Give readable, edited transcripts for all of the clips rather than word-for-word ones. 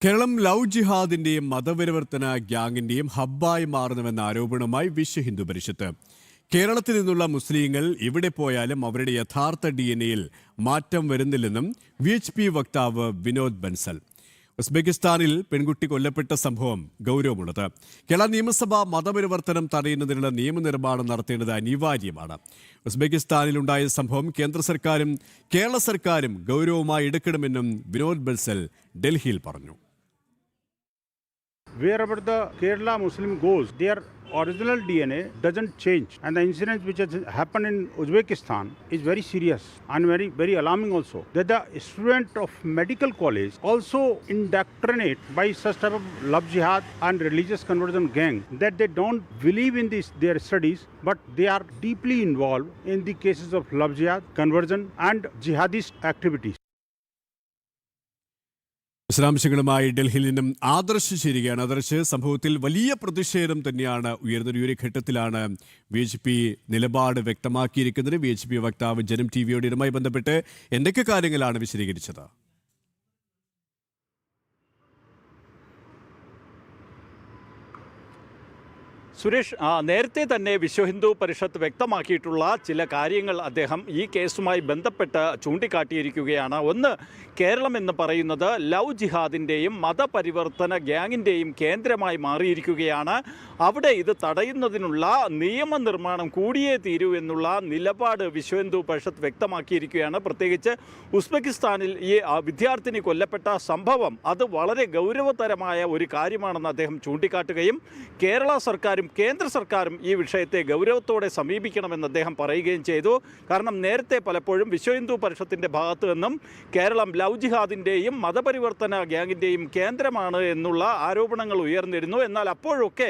Keralam love ജിഹാദിന്റെയും മതപരിവർത്തന ഗ്യാങ്ങിന്റെയും ഹബ്ബായി മാറുന്നുവെന്ന ആരോപണവുമായി വിശ്വ ഹിന്ദു പരിഷത്ത്. കേരളത്തിൽ നിന്നുള്ള മുസ്ലിങ്ങൾ എവിടെ പോയാലും അവരുടെ യഥാർത്ഥ DNA-യിൽ മാറ്റം വരുന്നില്ലെന്നും VHP വക്താവ് വിനോദ് ബൻസൽ. ഉസ്ബെക്കിസ്ഥാനിൽ പെൺകുട്ടി കൊല്ലപ്പെട്ട സംഭവം ഗൗരവമുള്ളത്. കേരള നിയമസഭ മതപരിവർത്തനം തടയുന്നതിനുള്ള നിയമനിർമ്മാണം നടത്തേണ്ടത് അനിവാര്യമാണ്. ഉസ്ബെക്കിസ്ഥാനിലുണ്ടായ സംഭവം കേന്ദ്ര സർക്കാരും കേരള സർക്കാരും ഗൗരവമായി എടുക്കണമെന്നും വിനോദ് ബൻസൽ ഡൽഹിയിൽ പറഞ്ഞു. Wherever the Kerala Muslim goes, their original DNA doesn't change, and the incident which has happened in Uzbekistan is very serious and very alarming also. That the student of medical college also indoctrinate by such type of love jihad and religious conversion gang that they don't believe in their studies, but they are deeply involved in the cases of love jihad, conversion and jihadist activities. വിശദാംശങ്ങളുമായി ഡൽഹിയിൽ നിന്നും ആദർശ് ചേരുകയാണ്. ആദർശ്, സംഭവത്തിൽ വലിയ പ്രതിഷേധം തന്നെയാണ് ഉയർന്ന ഒരു ഘട്ടത്തിലാണ് VHP നിലപാട് വ്യക്തമാക്കിയിരിക്കുന്നത്. VHP വക്താവ് ജനം TV-യോട് ഇതുമായി ബന്ധപ്പെട്ട് എന്തൊക്കെ കാര്യങ്ങളാണ് വിശദീകരിച്ചത്? സുരേഷ്, നേരത്തെ തന്നെ വിശ്വ ഹിന്ദു പരിഷത്ത് വ്യക്തമാക്കിയിട്ടുള്ള ചില കാര്യങ്ങൾ അദ്ദേഹം ഈ കേസുമായി ബന്ധപ്പെട്ട് ചൂണ്ടിക്കാട്ടിയിരിക്കുകയാണ്. ഒന്ന്, കേരളം എന്ന് പറയുന്നത് ലവ് ജിഹാദിൻ്റെയും മതപരിവർത്തന ഗ്യാങ്ങിൻ്റെയും കേന്ദ്രമായി മാറിയിരിക്കുകയാണ്. അവിടെ ഇത് തടയുന്നതിനുള്ള നിയമനിർമ്മാണം കൂടിയേ തീരൂ എന്നുള്ള നിലപാട് വിശ്വ ഹിന്ദു പരിഷത്ത് വ്യക്തമാക്കിയിരിക്കുകയാണ്. പ്രത്യേകിച്ച് ഉസ്ബെക്കിസ്ഥാനിൽ ഈ വിദ്യാർത്ഥിനി കൊല്ലപ്പെട്ട സംഭവം അത് വളരെ ഗൗരവതരമായ ഒരു കാര്യമാണെന്ന് അദ്ദേഹം ചൂണ്ടിക്കാട്ടുകയും കേരള സർക്കാരും കേന്ദ്ര സർക്കാരും ഈ വിഷയത്തെ ഗൗരവത്തോടെ സമീപിക്കണമെന്ന് അദ്ദേഹം പറയുകയും ചെയ്തു. കാരണം നേരത്തെ പലപ്പോഴും വിശ്വ ഹിന്ദു പരിഷത്തിൻ്റെ ഭാഗത്തു നിന്നും കേരളം ലവ് ജിഹാദിൻ്റെയും മതപരിവർത്തന ഗ്യാങ്ങിൻ്റെയും കേന്ദ്രമാണ് എന്നുള്ള ആരോപണങ്ങൾ ഉയർന്നിരുന്നു. എന്നാൽ അപ്പോഴൊക്കെ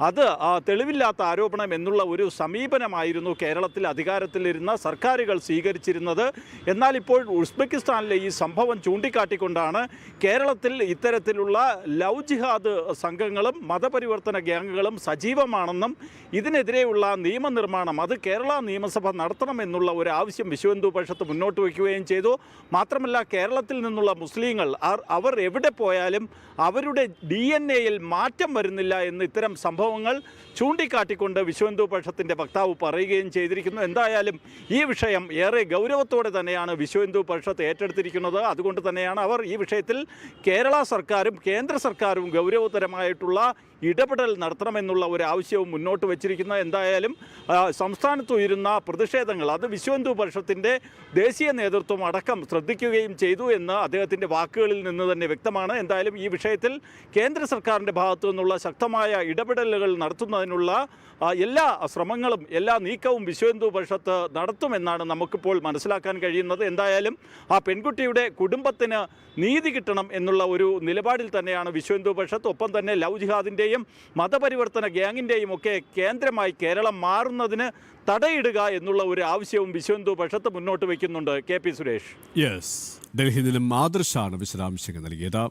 അത് തെളിവില്ലാത്ത ആരോപണം എന്നുള്ള ഒരു സമീപനമായിരുന്നു കേരളത്തിൽ അധികാരത്തിലിരുന്ന സർക്കാരുകൾ സ്വീകരിച്ചിരുന്നത്. എന്നാൽ ഇപ്പോൾ ഉസ്ബെക്കിസ്ഥാനിലെ ഈ സംഭവം ചൂണ്ടിക്കാട്ടിക്കൊണ്ടാണ് കേരളത്തിൽ ഇത്തരത്തിലുള്ള ലവ് ജിഹാദ് സംഘങ്ങളും മതപരിവർത്തന ഗ്യാങ്ങുകളും സജീവമാണെന്നും ഇതിനെതിരെയുള്ള നിയമനിർമ്മാണം അത് കേരള നിയമസഭ നടത്തണമെന്നുള്ള ഒരു ആവശ്യം വിശ്വ ഹിന്ദു പരിഷത്ത് മുന്നോട്ട് വയ്ക്കുകയും ചെയ്തു. മാത്രമല്ല, കേരളത്തിൽ നിന്നുള്ള മുസ്ലിങ്ങൾ അവർ എവിടെ പോയാലും അവരുടെ DNA-യിൽ മാറ്റം വരുന്നില്ല എന്ന് ഇത്തരം സംഭവങ്ങൾ ചൂണ്ടിക്കാട്ടിക്കൊണ്ട് വിശ്വ ഹിന്ദു പരിഷത്തിൻ്റെ വക്താവ് പറയുകയും ചെയ്തിരിക്കുന്നു. എന്തായാലും ഈ വിഷയം ഏറെ ഗൗരവത്തോടെ തന്നെയാണ് വിശ്വ ഹിന്ദു പരിഷത്ത് ഏറ്റെടുത്തിരിക്കുന്നത്. അതുകൊണ്ട് തന്നെയാണ് അവർ ഈ വിഷയത്തിൽ കേരള സർക്കാരും കേന്ദ്ര സർക്കാരും ഗൗരവതരമായിട്ടുള്ള ഇടപെടൽ നടത്തണമെന്നുള്ള ഒരു ആവശ്യവും മുന്നോട്ട് വച്ചിരിക്കുന്നത്. എന്തായാലും സംസ്ഥാനത്ത് ഉയരുന്ന പ്രതിഷേധങ്ങൾ അത് വിശ്വ ഹിന്ദു പരിഷത്തിൻ്റെ ദേശീയ നേതൃത്വം അടക്കം ശ്രദ്ധിക്കുകയും ചെയ്തു എന്ന് അദ്ദേഹത്തിൻ്റെ വാക്കുകളിൽ നിന്ന് തന്നെ വ്യക്തമാണ്. എന്തായാലും ഈ വിഷയത്തിൽ കേന്ദ്ര സർക്കാരിൻ്റെ ഭാഗത്തു നിന്നുള്ള ശക്തമായ ഇടപെടലുകൾ നടത്തുന്നതിനുള്ള എല്ലാ ശ്രമങ്ങളും എല്ലാ നീക്കവും വിശ്വ ഹിന്ദു പരിഷത്ത് നടത്തുമെന്നാണ് നമുക്കിപ്പോൾ മനസ്സിലാക്കാൻ കഴിയുന്നത്. എന്തായാലും ആ പെൺകുട്ടിയുടെ കുടുംബത്തിന് നീതി കിട്ടണം എന്നുള്ള ഒരു നിലപാടിൽ തന്നെയാണ് വിശ്വ ഹിന്ദു പരിഷത്ത്. ഒപ്പം തന്നെ ലവ് ജിഹാദിൻ്റെയും മതപരിവർത്തന ഗ്യാങ്ങിൻ്റെയും ഒക്കെ കേന്ദ്രമായി കേരളം മാറുന്നതിന് തടയിടുക എന്നുള്ള ഒരു ആവശ്യവും വിശ്വ ഹിന്ദു പരിഷത്ത് മുന്നോട്ട് വയ്ക്കുന്നുണ്ട്. KP സുരേഷ്. യെസ്, ഡൽഹിയിൽ നിന്നും ആദർശാണ് വിശദാംശങ്ങൾ നൽകിയത്.